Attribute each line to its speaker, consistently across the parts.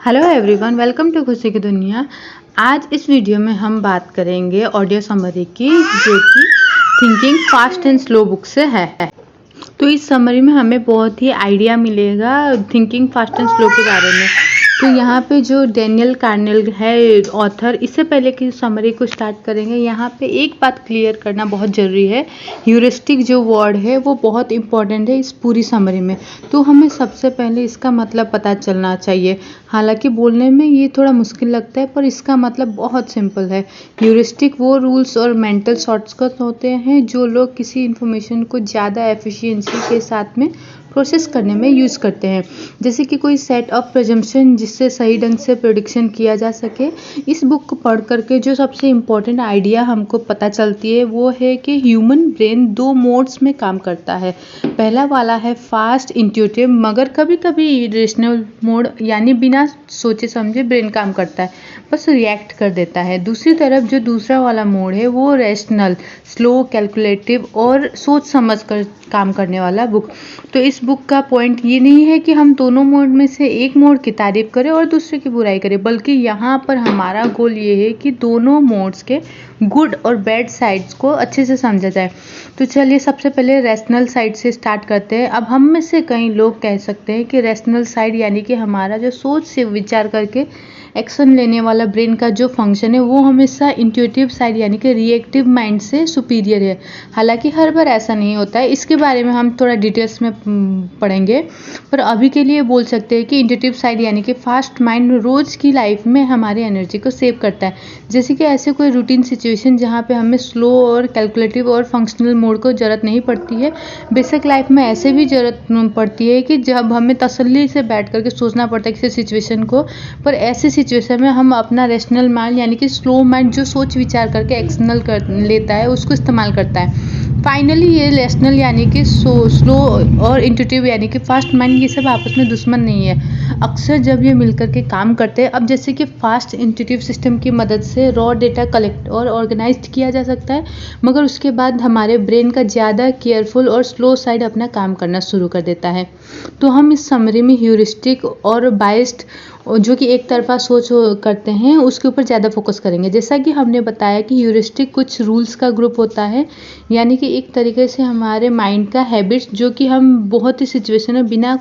Speaker 1: Hello everyone, welcome to खुशी की दुनिया। आज इस वीडियो में हम बात करेंगे ऑडियो समरी की, जो कि thinking fast and slow book से है। तो इस समरी में हमें बहुत ही आइडिया मिलेगा थिंकिंग फास्ट एंड स्लो के बारे में। तो यहाँ पे जो डैनियल कार्नेल है ऑथर, इससे पहले कि समरी को स्टार्ट करेंगे, यहाँ पे एक बात क्लियर करना बहुत ज़रूरी है। ह्यूरिस्टिक जो वर्ड है वो बहुत इंपॉर्टेंट है इस पूरी समरी में। तो हमें सबसे पहले इसका मतलब पता चलना चाहिए। हालांकि बोलने में ये थोड़ा मुश्किल लगता है, पर इसका मतलब बहुत सिंपल है। ह्यूरिस्टिक वो रूल्स और मेंटल शॉर्टकट होते हैं जो लोग किसी इन्फॉर्मेशन को ज़्यादा एफिशिएंसी के साथ में प्रोसेस करने में यूज़ करते हैं। जैसे कि कोई सेट ऑफ प्रेजम्पशन जिससे सही ढंग से प्रेडिक्शन किया जा सके। इस बुक को पढ़ करके जो सबसे इम्पोर्टेंट आइडिया हमको पता चलती है वो है कि ह्यूमन ब्रेन दो मोड्स में काम करता है। पहला वाला है फास्ट इंट्यूटिव, मगर कभी कभी इरेशनल मोड, यानी बिना सोचे समझे ब्रेन काम करता है, बस रिएक्ट कर देता है। दूसरी तरफ जो दूसरा वाला मोड है वो रैशनल, स्लो, कैलकुलेटिव और सोच समझ कर काम करने वाला बुक। तो इस बुक का पॉइंट ये नहीं है कि हम दोनों मोड में से एक मोड की तारीफ करें और दूसरे की बुराई करें, बल्कि यहाँ पर हमारा गोल ये है कि दोनों मोड्स के गुड और बैड साइड्स को अच्छे से समझा जाए। तो चलिए सबसे पहले रैशनल साइड से स्टार्ट करते हैं। अब हम में से कई लोग कह सकते हैं कि रैशनल साइड यानी कि हमारा जो सोच से विचार करके एक्शन लेने वाला ब्रेन का जो फंक्शन है वो हमेशा इंट्यूटिव साइड यानी कि रिएक्टिव माइंड से सुपीरियर है। हालांकि हर बार ऐसा नहीं होता है, इसके बारे में हम थोड़ा डिटेल्स में पढ़ेंगे, पर अभी के लिए बोल सकते हैं कि इंट्यूटिव साइड यानी कि फास्ट माइंड रोज़ की लाइफ में हमारी एनर्जी को सेव करता है। जैसे कि ऐसे कोई रूटीन सिचुएशन जहाँ पे हमें स्लो और कैलकुलेटिव और फंक्शनल मोड को ज़रूरत नहीं पड़ती है। बेसिक लाइफ में ऐसे भी ज़रूरत पड़ती है कि जब हमें तसल्ली से बैठ करके सोचना पड़ता है किसी सिचुएशन को, पर ऐसे सिचुएशन में हम अपना रैशनल माइंड यानी कि स्लो माइंड जो सोच विचार करके एक्शनल कर लेता है उसको इस्तेमाल करता है। फाइनली ये रैशनल यानी कि स्लो और इंट्यूटिव यानी कि फास्ट माइंड, ये सब आपस में दुश्मन नहीं है। अक्सर जब ये मिलकर के काम करते हैं, अब जैसे कि फास्ट इंट्यूटिव सिस्टम की मदद से रॉ डेटा कलेक्ट और ऑर्गेनाइज किया जा सकता है, मगर उसके बाद हमारे ब्रेन का ज़्यादा केयरफुल और स्लो साइड अपना काम करना शुरू कर देता है। तो हम इस समरी में ह्यूरिस्टिक और बाइस्ड जो कि एक तरफा सोच करते हैं उसके ऊपर ज़्यादा फोकस करेंगे। जैसा कि हमने बताया कि ह्यूरिस्टिक कुछ रूल्स का ग्रुप होता है, यानी कि एक तरीके से हमारे माइंड का हैबिट्स जो कि हम बहुत ही सिचुएशन में बिना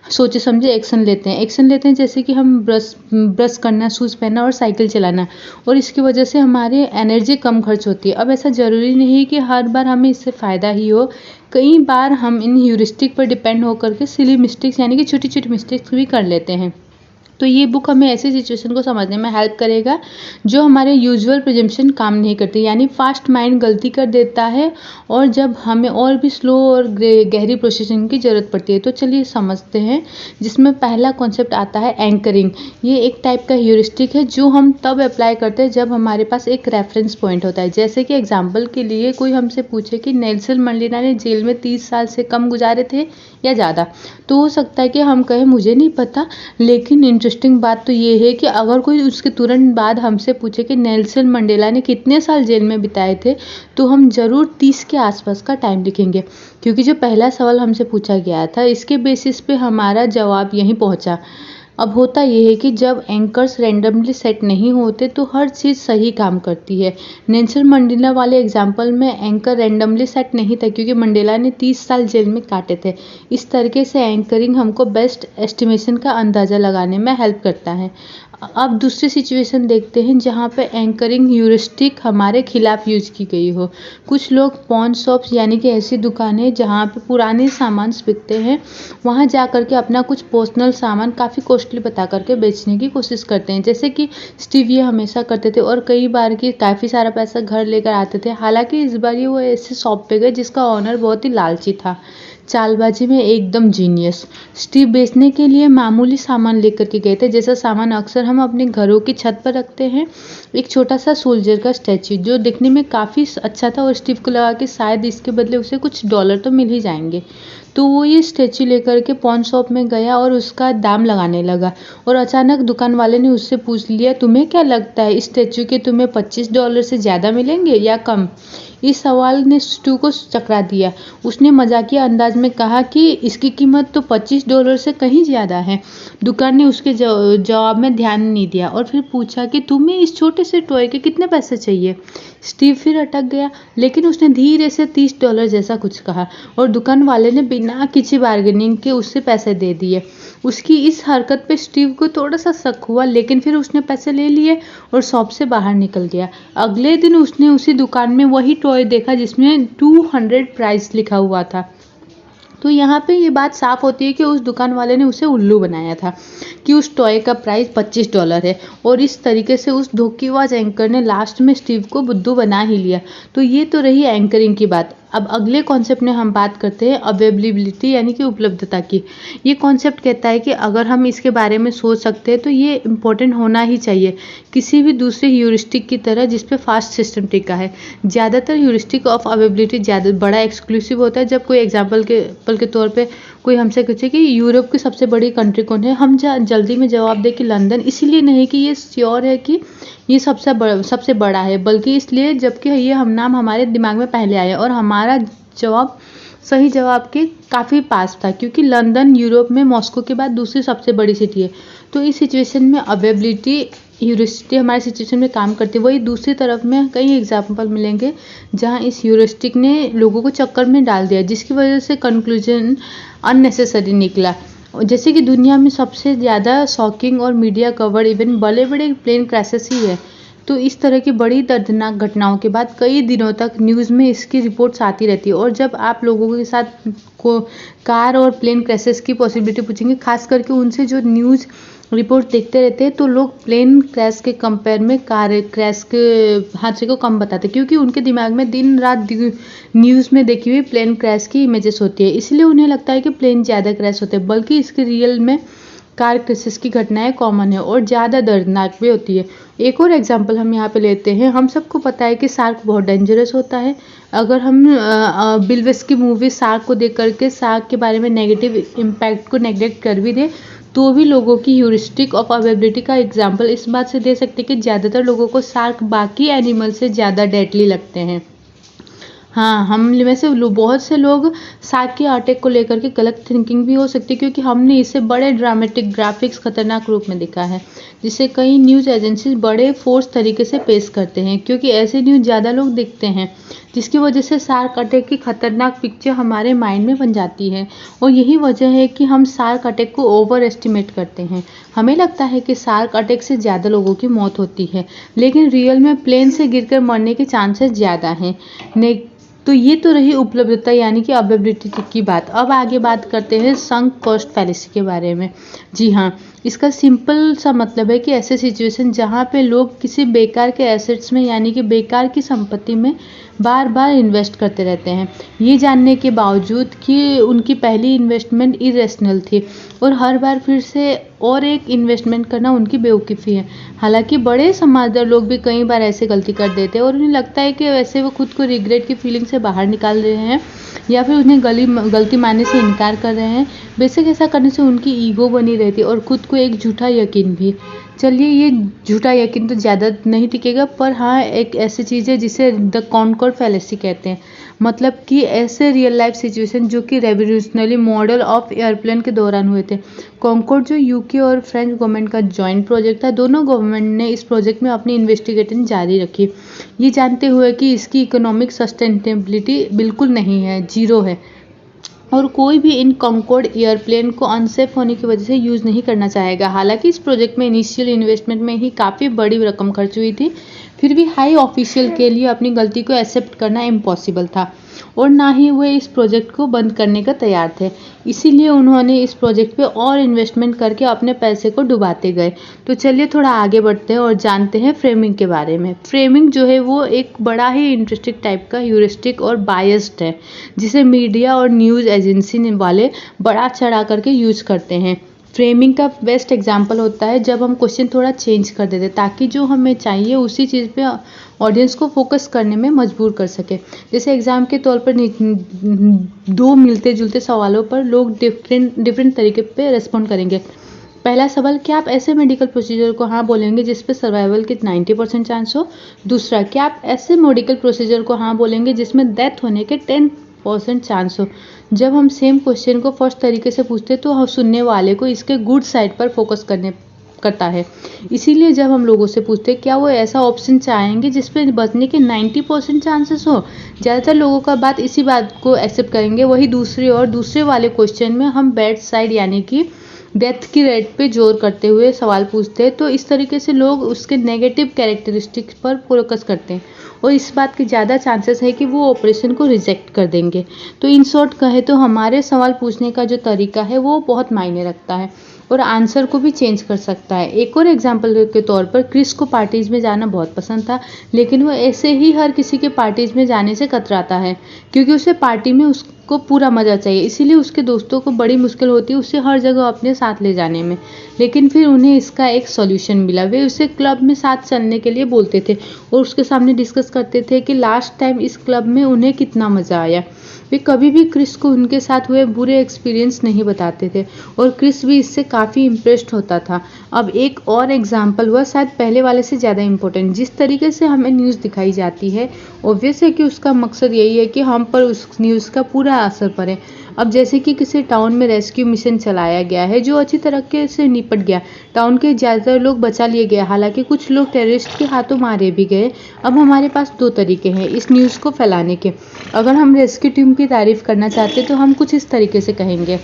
Speaker 1: सोचे समझे एक्शन लेते हैं। जैसे कि हम ब्रश करना, शूज़ पहनना और साइकिल चलाना, और इसकी वजह से हमारी एनर्जी कम खर्च होती है। अब ऐसा ज़रूरी नहीं कि हर बार हमें इससे फ़ायदा ही हो। कई बार हम इन ह्यूरिस्टिक पर डिपेंड होकर के सिली मिस्टेक्स यानी कि छोटी छोटी मिस्टेक्स भी कर लेते हैं। तो ये बुक हमें ऐसी सिचुएशन को समझने में हेल्प करेगा जो हमारे यूजुअल प्रिजम्पशन काम नहीं करती, यानी फास्ट माइंड गलती कर देता है और जब हमें और भी स्लो और गहरी प्रोसेसिंग की ज़रूरत पड़ती है। तो चलिए समझते हैं, जिसमें पहला कॉन्सेप्ट आता है एंकरिंग। ये एक टाइप का ह्यूरिस्टिक है जो हम तब अप्लाई करते हैं जब हमारे पास एक रेफरेंस पॉइंट होता है। जैसे कि एग्जाम्पल के लिए कोई हमसे पूछे कि नेल्सन मंडेला ने जेल में 30 साल से कम गुजारे थे या ज़्यादा, तो हो सकता है कि हम कहें मुझे नहीं पता, लेकिन इंटरेस्टिंग बात तो ये है कि अगर कोई उसके तुरंत बाद हमसे पूछे कि नेल्सन मंडेला ने कितने साल जेल में बिताए थे, तो हम ज़रूर 30 के आसपास का टाइम लिखेंगे, क्योंकि जो पहला सवाल हमसे पूछा गया था इसके बेसिस पे हमारा जवाब यहीं पहुंचा। अब होता यह है कि जब एंकर्स रैंडमली सेट नहीं होते तो हर चीज़ सही काम करती है। नेल्सन मंडेला वाले एग्जाम्पल में एंकर रैंडमली सेट नहीं था, क्योंकि मंडेला ने 30 साल जेल में काटे थे। इस तरीके से एंकरिंग हमको बेस्ट एस्टिमेशन का अंदाज़ा लगाने में हेल्प करता है। अब दूसरी सिचुएशन देखते हैं जहाँ पे एंकरिंग ह्यूरिस्टिक हमारे खिलाफ यूज की गई हो। कुछ लोग पॉन शॉप्स यानी कि ऐसी दुकानें जहाँ पे पुराने सामान बिकते हैं, वहाँ जा करके अपना कुछ पर्सनल सामान काफ़ी कॉस्टली बता करके बेचने की कोशिश करते हैं, जैसे कि स्टीव ये हमेशा करते थे, और कई बार की काफ़ी सारा पैसा घर लेकर आते थे। हालांकि इस बार ये वो ऐसे शॉप पे गए जिसका ऑनर बहुत ही लालची था, चालबाजी में एकदम जीनियस। स्टीव बेचने के लिए मामूली सामान लेकर के गए थे, जैसा सामान अक्सर हम अपने घरों की छत पर रखते हैं। एक छोटा सा सोल्जर का स्टैचू जो दिखने में काफ़ी अच्छा था, और स्टीव को लगा कि शायद इसके बदले उसे कुछ डॉलर तो मिल ही जाएंगे। तो वो ये स्टैचू लेकर के पॉन शॉप में गया और उसका दाम लगाने लगा। और अचानक दुकान वाले ने उससे पूछ लिया, तुम्हें क्या लगता है इस स्टैचू के तुम्हें $25 से ज़्यादा मिलेंगे या कम? इस सवाल ने स्टू को चकरा दिया। उसने मजाकिया अंदाज में कहा कि इसकी कीमत तो $25 से कहीं ज़्यादा है। दुकान ने उसके जवाब में ध्यान नहीं दिया और फिर पूछा कि तुम्हें इस छोटे से टॉय के कितने पैसे चाहिए? स्टीव फिर अटक गया, लेकिन उसने धीरे से $30 जैसा कुछ कहा और दुकान वाले ने बिना किसी बार्गेनिंग के उससे पैसे दे दिए। उसकी इस हरकत पे स्टीव को थोड़ा सा शक हुआ, लेकिन फिर उसने पैसे ले लिए और शॉप से बाहर निकल गया। अगले दिन उसने उसी दुकान में वही टॉय देखा जिसमें 200 प्राइस लिखा हुआ था। तो यहाँ पे ये बात साफ होती है कि उस दुकान वाले ने उसे उल्लू बनाया था कि उस टॉय का प्राइस $25 है, और इस तरीके से उस धोखेबाज एंकर ने लास्ट में स्टीव को बुद्धू बना ही लिया। तो ये तो रही एंकरिंग की बात। अब अगले कॉन्सेप्ट में हम बात करते हैं अवेलेबिलिटी यानी कि उपलब्धता की। ये कॉन्सेप्ट कहता है कि अगर हम इसके बारे में सोच सकते हैं तो ये इम्पोर्टेंट होना ही चाहिए, किसी भी दूसरे ह्यूरिस्टिक की तरह जिस पे फास्ट सिस्टम टिका है। ज़्यादातर ह्यूरिस्टिक ऑफ अवेलेबिलिटी ज़्यादा बड़ा एक्सक्लूसिव होता है। जब कोई एग्जाम्पल के तौर पे कोई हमसे पूछे कि यूरोप की सबसे बड़ी कंट्री कौन है, हम जल्दी में जवाब दें कि लंदन, इसीलिए नहीं कि ये श्योर है कि ये सबसे बड़ा है, बल्कि इसलिए जबकि ये हम नाम हमारे दिमाग में पहले आया और हमारा जवाब सही जवाब के काफ़ी पास था, क्योंकि लंदन यूरोप में मॉस्को के बाद दूसरी सबसे बड़ी सिटी है। तो इस सिचुएशन में अवेलेबिलिटी ह्यूरिस्टिक हमारे सिचुएशन में काम करती है। वही दूसरी तरफ में कई एग्जाम्पल मिलेंगे जहां इस ह्यूरिस्टिक ने लोगों को चक्कर में डाल दिया, जिसकी वजह से कंक्लूजन अननेसेसरी निकला। जैसे कि दुनिया में सबसे ज़्यादा शॉकिंग और मीडिया कवर इवन बड़े बड़े प्लेन क्रैशेस ही है। तो इस तरह की बड़ी दर्दनाक घटनाओं के बाद कई दिनों तक न्यूज़ में इसकी रिपोर्ट्स आती रहती है। और जब आप लोगों के साथ को कार और प्लेन क्रैशेस की पॉसिबिलिटी पूछेंगे, खास करके उनसे जो न्यूज़ रिपोर्ट देखते रहते हैं, तो लोग प्लेन क्रैश के कंपेयर में कार क्रैश के हादसे को कम बताते हैं, क्योंकि उनके दिमाग में दिन रात न्यूज़ में देखी हुई प्लेन क्रैश की इमेजेस होती है। इसलिए उन्हें लगता है कि प्लेन ज़्यादा क्रैश होते हैं, बल्कि इसके रियल में कार क्रैशेस की घटनाएं कॉमन है और ज़्यादा दर्दनाक भी होती है। एक और एग्जांपल हम यहाँ पे लेते हैं। हम सबको पता है कि शार्क बहुत डेंजरस होता है। अगर हम बिल वेस की मूवी शार्क को देख करके शार्क के बारे में नेगेटिव इम्पैक्ट को नेगलेक्ट कर भी दे, तो भी लोगों की ह्यूरिस्टिक ऑफ अवेलेबिलिटी का एग्जाम्पल इस बात से दे सकते हैं कि ज़्यादातर लोगों को शार्क बाकी एनिमल से ज़्यादा डेडली लगते हैं। हाँ, हम में से बहुत से लोग शार्क के अटैक को लेकर के गलत थिंकिंग भी हो सकती है, क्योंकि हमने इसे बड़े ड्रामेटिक ग्राफिक्स खतरनाक रूप में देखा है, जिसे कई न्यूज़ एजेंसीज बड़े फोर्स तरीके से पेश करते हैं, क्योंकि ऐसे न्यूज़ ज़्यादा लोग देखते हैं, जिसकी वजह से शार्क अटैक की खतरनाक पिक्चर हमारे माइंड में बन जाती है। और यही वजह है कि हम शार्क अटैक को ओवर एस्टिमेट करते हैं। हमें लगता है कि शार्क अटैक से ज़्यादा लोगों की मौत होती है, लेकिन रियल में प्लेन से गिरकर मरने के चांसेस ज़्यादा हैं। तो ये तो रही उपलब्धता यानी कि अवेलेबिलिटी की बात। अब आगे बात करते हैं संक कॉस्ट फैलेसी के बारे में। जी हाँ, इसका सिंपल सा मतलब है कि ऐसे सिचुएशन जहाँ पे लोग किसी बेकार के एसेट्स में यानी कि बेकार की संपत्ति में बार बार इन्वेस्ट करते रहते हैं, ये जानने के बावजूद कि उनकी पहली इन्वेस्टमेंट इरेशनल थी और हर बार फिर से और एक इन्वेस्टमेंट करना उनकी बेवकूफ़ी है। हालांकि बड़े समझदार लोग भी कई बार ऐसे गलती कर देते हैं और उन्हें लगता है कि वैसे वो खुद को रिग्रेट की फीलिंग से बाहर निकाल रहे हैं या फिर उन्हें गलती मानने से इनकार कर रहे हैं। बेशक ऐसा करने से उनकी ईगो बनी रहती है और खुद को एक झूठा यकीन भी। चलिए, ये झूठा यकीन तो ज़्यादा नहीं टिकेगा, पर हाँ एक ऐसी चीज़ है जिसे द कॉनकॉर्ड फैलेसी कहते हैं। मतलब कि ऐसे रियल लाइफ सिचुएशन जो कि रेवोल्यूशनरी मॉडल ऑफ एयरप्लेन के दौरान हुए थे। कॉनकॉर्ड जो यूके और फ्रेंच गवर्नमेंट का जॉइंट प्रोजेक्ट था, दोनों गवर्नमेंट ने इस प्रोजेक्ट में अपनी इन्वेस्टिगेशन जारी रखी, ये जानते हुए कि इसकी इकोनॉमिक सस्टेनेबिलिटी बिल्कुल नहीं है, जीरो है, और कोई भी इन कॉनकॉर्ड एयरप्लेन को अनसेफ होने की वजह से यूज़ नहीं करना चाहेगा। हालांकि इस प्रोजेक्ट में इनिशियल इन्वेस्टमेंट में ही काफ़ी बड़ी रकम खर्च हुई थी, फिर भी हाई ऑफिशियल के लिए अपनी गलती को एक्सेप्ट करना इम्पॉसिबल था और ना ही वे इस प्रोजेक्ट को बंद करने का तैयार थे। इसीलिए उन्होंने इस प्रोजेक्ट पे और इन्वेस्टमेंट करके अपने पैसे को डुबाते गए। तो चलिए थोड़ा आगे बढ़ते हैं और जानते हैं फ्रेमिंग के बारे में। फ्रेमिंग जो है वो एक बड़ा ही इंटरेस्टिंग टाइप का ह्यूरिस्टिक और बायस्ड है, जिसे मीडिया और न्यूज़ एजेंसी वाले बड़ा चढ़ा करके यूज़ करते हैं। फ्रेमिंग का बेस्ट एग्जांपल होता है जब हम क्वेश्चन थोड़ा चेंज कर देते ताकि जो हमें चाहिए उसी चीज़ पे ऑडियंस को फोकस करने में मजबूर कर सके। जैसे एग्जाम के तौर पर दो मिलते जुलते सवालों पर लोग डिफरेंट तरीके पे रेस्पॉन्ड करेंगे। पहला सवाल, क्या आप ऐसे मेडिकल प्रोसीजर को हाँ बोलेंगे जिस पे सर्वाइवल के 90% चांस हो। दूसरा, क्या आप ऐसे मेडिकल प्रोसीजर को हाँ बोलेंगे जिसमें डेथ होने के 10% चांस हो। जब हम सेम क्वेश्चन को फर्स्ट तरीके से पूछते तो हम सुनने वाले को इसके गुड साइड पर फोकस करता है। इसीलिए जब हम लोगों से पूछते हैं क्या वो ऐसा ऑप्शन चाहेंगे जिस पे बचने के 90% चांसेस हो, ज़्यादातर लोगों का बात इसी बात को एक्सेप्ट करेंगे। वही दूसरे वाले क्वेश्चन में हम बैड साइड यानी कि डेथ की रेट पे जोर करते हुए सवाल पूछते हैं, तो इस तरीके से लोग उसके नेगेटिव कैरेक्टरिस्टिक्स पर फोकस करते हैं और इस बात के ज़्यादा चांसेस है कि वो ऑपरेशन को रिजेक्ट कर देंगे। तो इन शॉर्ट कहे तो हमारे सवाल पूछने का जो तरीका है वो बहुत मायने रखता है और आंसर को भी चेंज कर सकता है। एक और एग्जांपल के तौर पर क्रिस को पार्टीज में जाना बहुत पसंद था, लेकिन वो ऐसे ही हर किसी के पार्टीज में जाने से कतराता है क्योंकि उसे पार्टी में उसको पूरा मज़ा चाहिए। इसीलिए उसके दोस्तों को बड़ी मुश्किल होती है उसे हर जगह अपने साथ ले जाने में। लेकिन फिर उन्हें इसका एक सॉल्यूशन मिला। वे उसे क्लब में साथ चलने के लिए बोलते थे और उसके सामने डिस्कस करते थे कि लास्ट टाइम इस क्लब में उन्हें कितना मज़ा आया। वे कभी भी क्रिस को उनके साथ हुए बुरे एक्सपीरियंस नहीं बताते थे और क्रिस भी इससे काफ़ी इम्प्रेस्ड होता था। अब एक और एग्जाम्पल हुआ शायद पहले वाले से ज़्यादा इम्पोर्टेंट। जिस तरीके से हमें न्यूज़ दिखाई जाती है ऑब्वियस है कि उसका मकसद यही है कि हम पर उस न्यूज़ का पूरा असर पड़े। अब जैसे कि किसी टाउन में रेस्क्यू मिशन चलाया गया है जो अच्छी तरीके से निपट गया, टाउन के ज़्यादातर लोग बचा लिए गए, हालांकि कुछ लोग टेररिस्ट के हाथों मारे भी गए। अब हमारे पास दो तरीके हैं इस न्यूज़ को फैलाने के। अगर हम रेस्क्यू टीम की तारीफ करना चाहते तो हम कुछ इस तरीके से कहेंगे,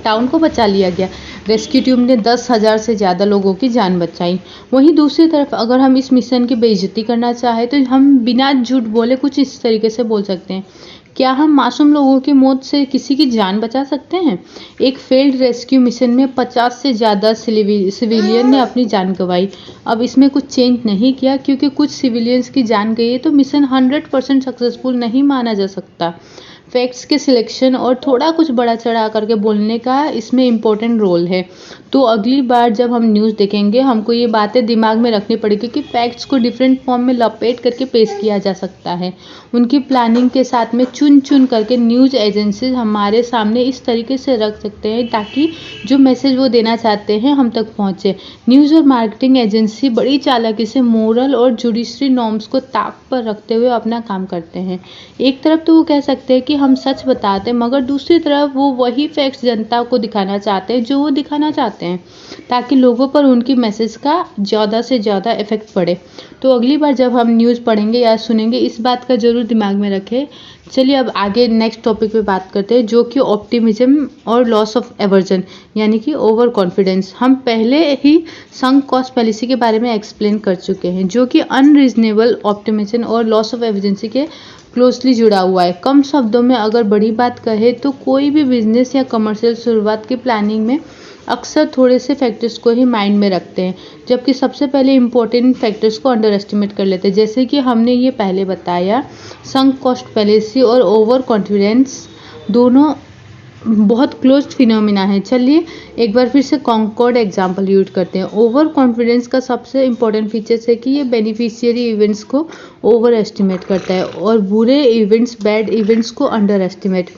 Speaker 1: टाउन को बचा लिया गया, रेस्क्यू टीम ने 10,000 से ज़्यादा लोगों की जान बचाई। वहीं दूसरी तरफ अगर हम इस मिशन की बेइज्जती करना चाहें तो हम बिना झूठ बोले कुछ इस तरीके से बोल सकते हैं, क्या हम मासूम लोगों की मौत से किसी की जान बचा सकते हैं। एक फेल्ड रेस्क्यू मिशन में 50 से ज़्यादा सिविलियन ने अपनी जान गंवाई। अब इसमें कुछ चेंज नहीं किया क्योंकि कुछ सिविलियंस की जान गई है तो मिशन 100% सक्सेसफुल नहीं माना जा सकता। फैक्ट्स के सिलेक्शन और थोड़ा कुछ बड़ा चढ़ा करके बोलने का इसमें इम्पोर्टेंट रोल है। तो अगली बार जब हम न्यूज़ देखेंगे हमको ये बातें दिमाग में रखनी पड़ेगी कि फैक्ट्स को डिफरेंट फॉर्म में लपेट करके पेश किया जा सकता है। उनकी प्लानिंग के साथ में चुन चुन करके न्यूज़ एजेंसीज हमारे सामने इस तरीके से रख सकते हैं ताकि जो मैसेज वो देना चाहते हैं हम तक पहुँचे। न्यूज़ और मार्केटिंग एजेंसी बड़ी चालाकी से मोरल और जुडिशरी नॉर्म्स को ताक पर रखते हुए अपना काम करते हैं। एक तरफ तो वो कह सकते हैं कि हम सच बताते हैं, मगर दूसरी तरफ वो वही फैक्ट्स जनता को दिखाना चाहते हैं जो वो दिखाना चाहते हैं ताकि लोगों पर उनकी मैसेज का ज़्यादा से ज़्यादा इफेक्ट पड़े। तो अगली बार जब हम न्यूज़ पढ़ेंगे या सुनेंगे इस बात का जरूर दिमाग में रखें। चलिए अब आगे नेक्स्ट टॉपिक पे बात करते हैं जो कि ऑप्टिमिज्म और लॉस ऑफ एवर्जन यानी कि ओवर कॉन्फिडेंस। हम पहले ही संक कॉस्ट पॉलिसी के बारे में एक्सप्लेन कर चुके हैं जो कि अनरीजनेबल ऑप्टिमिज्म और लॉस ऑफ एफिशिएंसी के क्लोजली जुड़ा हुआ है। कम शब्दों में अगर बड़ी बात कहे तो कोई भी बिजनेस या कमर्शियल शुरुआत की प्लानिंग में अक्सर थोड़े से फैक्टर्स को ही माइंड में रखते हैं जबकि सबसे पहले इम्पोर्टेंट फैक्टर्स को अंडर एस्टिमेट कर लेते हैं। जैसे कि हमने ये पहले बताया संक कॉस्ट पॉलिसी और ओवर कॉन्फिडेंस दोनों बहुत क्लोज फिनोमिना है। चलिए एक बार फिर से कॉन्कॉर्ड एग्जांपल यूज करते हैं। ओवर कॉन्फिडेंस का सबसे इम्पोर्टेंट फीचर्स है कि ये बेनिफिशियरी इवेंट्स को ओवर एस्टिमेट करता है और बुरे इवेंट्स बैड इवेंट्स को अंडर एस्टिमेट।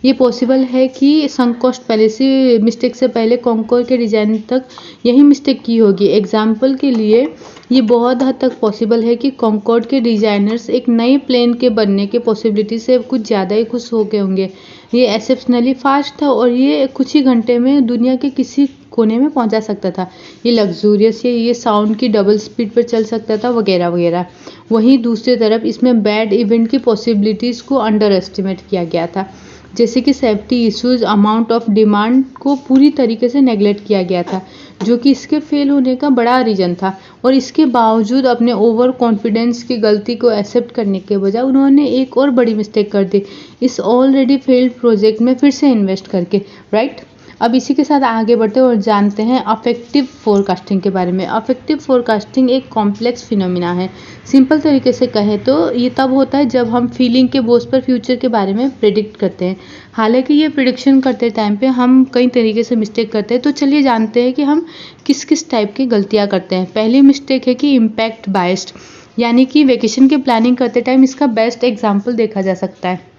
Speaker 1: ये पॉसिबल है कि संक कॉस्ट पॉलिसी मिस्टेक से पहले कॉन्कॉर्ड के डिजाइन तक यही मिस्टेक की होगी। एग्जाम्पल के लिए ये बहुत हद तक पॉसिबल है कि कॉन्कॉर्ड के डिजाइनर्स एक नए प्लेन के बनने के पॉसिबिलिटी से कुछ ज़्यादा ही खुश हो गए होंगे। ये एक्सेप्शनली फास्ट था और ये कुछ ही घंटे में दुनिया के किसी कोने में पहुंचा सकता था। ये लग्जूरियस है, ये साउंड की डबल स्पीड पर चल सकता था वगैरह वगैरह। वहीं दूसरी तरफ इसमें बैड इवेंट की पॉसिबिलिटीज़ को अंडर एस्टिमेट किया गया था, जैसे कि safety issues, amount of demand को पूरी तरीके से नेगलेक्ट किया गया था जो कि इसके फेल होने का बड़ा रीजन था। और इसके बावजूद अपने ओवर कॉन्फिडेंस की गलती को एक्सेप्ट करने के बजाय उन्होंने एक और बड़ी मिस्टेक कर दी इस ऑलरेडी फेल्ड प्रोजेक्ट में फिर से इन्वेस्ट करके, राइट। अब इसी के साथ आगे बढ़ते हैं और जानते हैं अफेक्टिव फोरकास्टिंग के बारे में। अफेक्टिव फोरकास्टिंग एक कॉम्प्लेक्स फिनोमिना है। सिंपल तरीके से कहें तो ये तब होता है जब हम फीलिंग के बेस पर फ्यूचर के बारे में प्रिडिक्ट करते हैं। हालांकि ये प्रिडिक्शन करते टाइम पे हम कई तरीके से मिस्टेक करते हैं। तो चलिए जानते हैं कि हम किस किस टाइप की गलतियाँ करते हैं। पहली मिस्टेक है कि इम्पैक्ट बायस्ड, यानी कि वेकेशन की प्लानिंग करते टाइम इसका बेस्ट एग्जाम्पल देखा जा सकता है।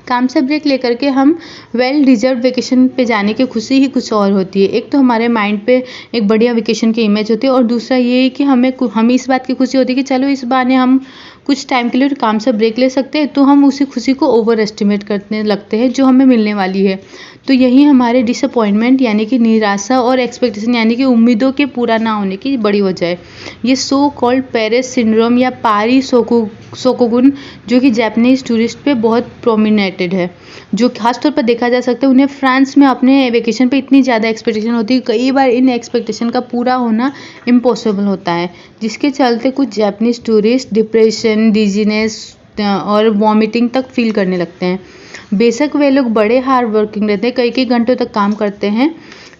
Speaker 1: काम से ब्रेक लेकर के हम वेल डिजर्व वेकेशन पे जाने की खुशी ही कुछ और होती है। एक तो हमारे माइंड पे एक बढ़िया वेकेशन की इमेज होती है और दूसरा ये है कि हमें इस बात की खुशी होती है कि चलो इस बहाने हम कुछ टाइम के लिए काम से ब्रेक ले सकते हैं। तो हम उसी खुशी को ओवर एस्टिमेट करने लगते हैं जो हमें मिलने वाली है। तो यही हमारे डिसअपॉइंटमेंट यानी कि निराशा और एक्सपेक्टेशन यानी कि उम्मीदों के पूरा ना होने की बड़ी वजह है। ये सो कॉल्ड पेरिस सिंड्रोम या पारी शोकुगुन जो कि जापानीज टूरिस्ट पे बहुत प्रोमिनेटेड है, जो खासतौर पर देखा जा सकता है। उन्हें फ्रांस में अपने वेकेशन पे इतनी ज़्यादा एक्सपेक्टेशन होती है, कई बार इन एक्सपेक्टेशन का पूरा होना इम्पॉसिबल होता है, जिसके चलते कुछ जापानीज टूरिस्ट डिप्रेशन, डिजीनेस और वॉमिटिंग तक फील करने लगते हैं। बेशक वे लोग बड़े हार्ड वर्किंग रहते हैं, कई कई घंटों तक काम करते हैं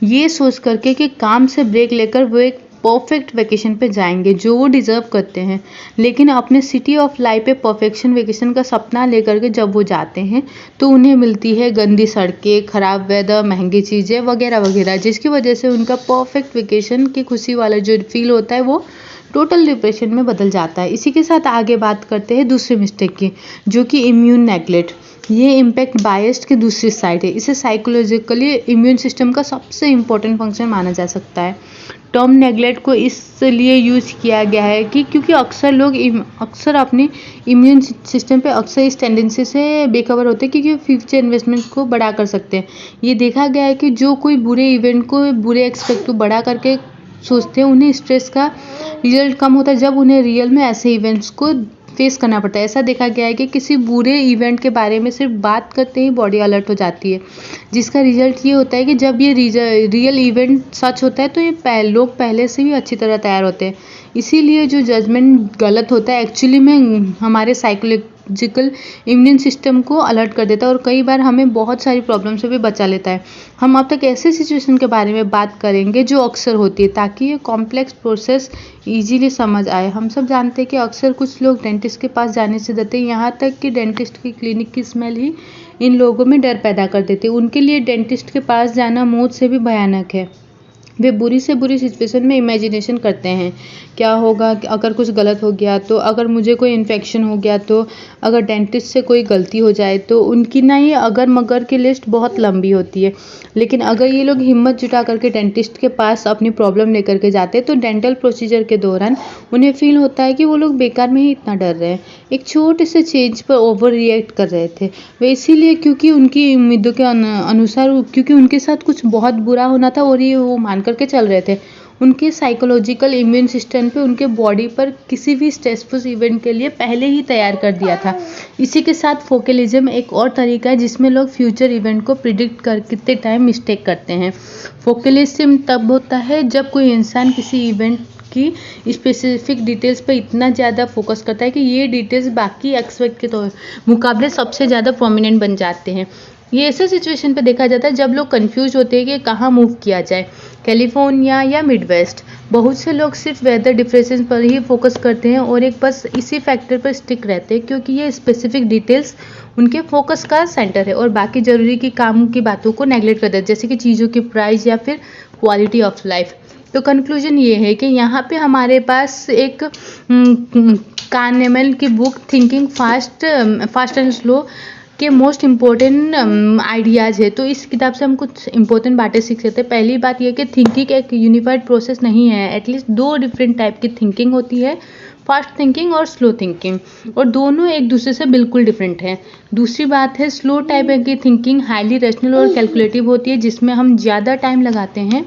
Speaker 1: ये सोच करके कि काम से ब्रेक लेकर वो एक परफेक्ट वेकेशन पे जाएंगे जो वो डिज़र्व करते हैं। लेकिन अपने सिटी ऑफ लाइफ पे परफेक्शन वेकेशन का सपना लेकर के जब वो जाते हैं तो उन्हें मिलती है गंदी सड़कें, ख़राब वेदर, महंगी चीज़ें वगैरह वगैरह, जिसकी वजह से उनका परफेक्ट वेकेशन की खुशी वाला जो फील होता है वो टोटल डिप्रेशन में बदल जाता है। इसी के साथ आगे बात करते हैं दूसरी मिस्टेक की, जो कि इम्यून नेगलेक्ट। ये इम्पैक्ट बायस्ड की दूसरी साइड है। इसे साइकोलॉजिकली इम्यून सिस्टम का सबसे इम्पोर्टेंट फंक्शन माना जा सकता है। टर्म नेगलेक्ट को इसलिए यूज़ किया गया है कि क्योंकि अक्सर लोग अक्सर अपने इम्यून सिस्टम पे अक्सर इस टेंडेंसी से बेखबर होते हैं क्योंकि फ्यूचर इन्वेस्टमेंट को बड़ा कर सकते हैं। ये देखा गया है कि जो कोई बुरे इवेंट को बुरे एक्सपेक्ट को बड़ा करके सोचते हैं उन्हें स्ट्रेस का रिजल्ट कम होता है जब उन्हें रियल में ऐसे इवेंट्स को फेस करना पड़ता है। ऐसा देखा गया है कि किसी बुरे इवेंट के बारे में सिर्फ बात करते ही बॉडी अलर्ट हो जाती है, जिसका रिजल्ट ये होता है कि जब ये रियल इवेंट सच होता है तो ये लोग पहले से भी अच्छी तरह तैयार होते हैं। इसीलिए जो जजमेंट गलत होता है एक्चुअली में हमारे साइकोलॉजिकल इम्यून सिस्टम को अलर्ट कर देता है और कई बार हमें बहुत सारी प्रॉब्लम से भी बचा लेता है। हम अब तक ऐसे सिचुएशन के बारे में बात करेंगे जो अक्सर होती है ताकि ये कॉम्प्लेक्स प्रोसेस ईजीली समझ आए। हम सब जानते हैं कि अक्सर कुछ लोग डेंटिस्ट के पास जाने से डरते हैं, यहाँ तक कि डेंटिस्ट की क्लिनिक की स्मेल ही इन लोगों में डर पैदा कर देती है। उनके लिए डेंटिस्ट के पास जाना मौत से भी भयानक है। वे बुरी से बुरी सिचुएशन में इमेजिनेशन करते हैं, क्या होगा अगर कुछ गलत हो गया तो, अगर मुझे कोई इन्फेक्शन हो गया तो, अगर डेंटिस्ट से कोई गलती हो जाए तो। उनकी ना ये अगर मगर की लिस्ट बहुत लंबी होती है। लेकिन अगर ये लोग हिम्मत जुटा करके डेंटिस्ट के पास अपनी प्रॉब्लम लेकर के जाते हैं तो डेंटल प्रोसीजर के दौरान उन्हें फील होता है कि वो लोग बेकार में ही इतना डर रहे हैं, एक छोटे से चेंज पर ओवर रिएक्ट कर रहे थे। वे इसीलिए क्योंकि उनकी उम्मीदों के अनुसार क्योंकि उनके साथ कुछ बहुत बुरा होना था और ये वो मान करके चल रहे थे। उनके साइकोलॉजिकल इम्यून सिस्टम पे उनके बॉडी पर किसी भी स्ट्रेसफुल इवेंट के लिए पहले ही तैयार कर दिया था। इसी के साथ फोकलिज्म एक और तरीका है जिसमें लोग फ्यूचर इवेंट को प्रिडिक्ट करते टाइम मिस्टेक करते हैं। फोकलिज्म तब होता है जब कोई इंसान किसी इवेंट की स्पेसिफिक डिटेल्स पर इतना ज़्यादा फोकस करता है कि ये डिटेल्स बाकी एक्सपेक्ट के मुकाबले सबसे ज़्यादा प्रोमिनेंट बन जाते हैं। ये ऐसे सिचुएशन पे देखा जाता है जब लोग कंफ्यूज होते हैं कि कहाँ मूव किया जाए, कैलिफोर्निया या मिडवेस्ट। बहुत से लोग सिर्फ वेदर डिफरेंसेस पर ही फोकस करते हैं और एक बस इसी फैक्टर पर स्टिक रहते हैं क्योंकि ये स्पेसिफिक डिटेल्स उनके फोकस का सेंटर है और बाकी ज़रूरी की काम की बातों को नेगलेक्ट करते हैं, जैसे कि चीज़ों की प्राइस या फिर क्वालिटी ऑफ लाइफ। तो कंक्लूजन ये है कि यहाँ पे हमारे पास एक कानेमैन की book thinking fast and slow के मोस्ट इम्पोर्टेंट आइडियाज़ है। तो इस किताब से हम कुछ इंपॉर्टेंट बातें सीख सकते हैं। पहली बात यह कि थिंकिंग एक यूनिफाइड प्रोसेस नहीं है, एटलीस्ट दो डिफरेंट टाइप की थिंकिंग होती है, फास्ट थिंकिंग और स्लो थिंकिंग, और दोनों एक दूसरे से बिल्कुल डिफरेंट है। दूसरी बात है स्लो टाइप की थिंकिंग हाईली रैशनल और कैलकुलेटिव होती है जिसमें हम ज़्यादा टाइम लगाते हैं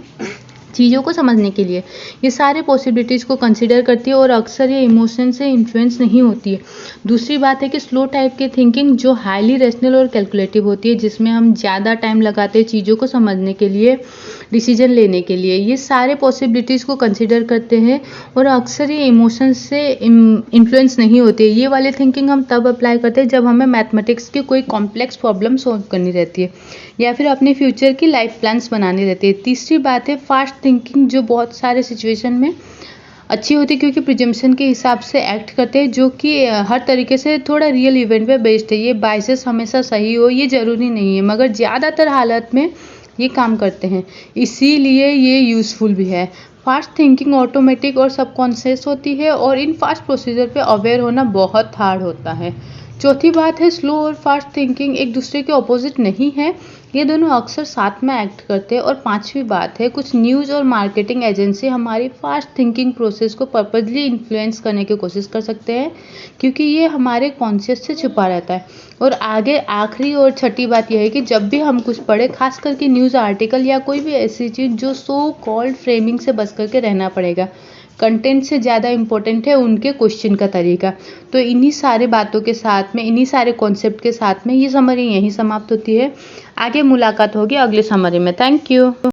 Speaker 1: चीज़ों को समझने के लिए, ये सारे पॉसिबिलिटीज़ को कंसिडर करती है और अक्सर ये इमोशन से इन्फ्लुएंस नहीं होती है। दूसरी बात है कि स्लो टाइप की थिंकिंग जो हाईली रैशनल और कैलकुलेटिव होती है जिसमें हम ज़्यादा टाइम लगाते हैं चीज़ों को समझने के लिए, डिसीजन लेने के लिए। ये सारे पॉसिबिलिटीज़ को कंसिडर करते हैं और अक्सर ये इमोशंस से इन्फ्लुएंस नहीं होती है। ये वाली थिंकिंग हम तब अप्लाई करते हैं जब हमें मैथमेटिक्स की कोई कॉम्प्लेक्स प्रॉब्लम सॉल्व करनी रहती है या फिर अपने फ्यूचर की लाइफ प्लान्स बनानी रहती है। तीसरी बात है फास्ट थिंकिंग, जो बहुत सारे सिचुएशन में अच्छी होती है क्योंकि प्रिजम्पशन के हिसाब से एक्ट करते हैं, जो कि हर तरीके से थोड़ा रियल इवेंट पे बेस्ड है। ये बाइसेस हमेशा सही हो ये ज़रूरी नहीं है, मगर ज़्यादातर हालत में ये काम करते हैं, इसीलिए ये यूज़फुल भी है। फास्ट थिंकिंग ऑटोमेटिक और सबकॉन्शियस होती है और इन फास्ट प्रोसीजर पे अवेयर होना बहुत हार्ड होता है। चौथी बात है स्लो और फास्ट थिंकिंग एक दूसरे के ऑपोजिट नहीं है, ये दोनों अक्सर साथ में एक्ट करते हैं। और पांचवी बात है कुछ न्यूज़ और मार्केटिंग एजेंसी हमारी फास्ट थिंकिंग प्रोसेस को पर्पजली इन्फ्लुएंस करने की कोशिश कर सकते हैं क्योंकि ये हमारे कॉन्शियस से छुपा रहता है। और आगे आखिरी और छठी बात यह है कि जब भी हम कुछ पढ़े, खास करके न्यूज़ आर्टिकल या कोई भी ऐसी चीज़ जो सो कॉल्ड फ्रेमिंग से बच करके रहना पड़ेगा। कंटेंट से ज़्यादा इम्पोर्टेंट है उनके क्वेश्चन का तरीका। तो इन्हीं सारे बातों के साथ में, इन्हीं सारे कॉन्सेप्ट के साथ में ये समरी यहीं समाप्त होती है। आगे मुलाकात होगी अगले समरी में। Thank you.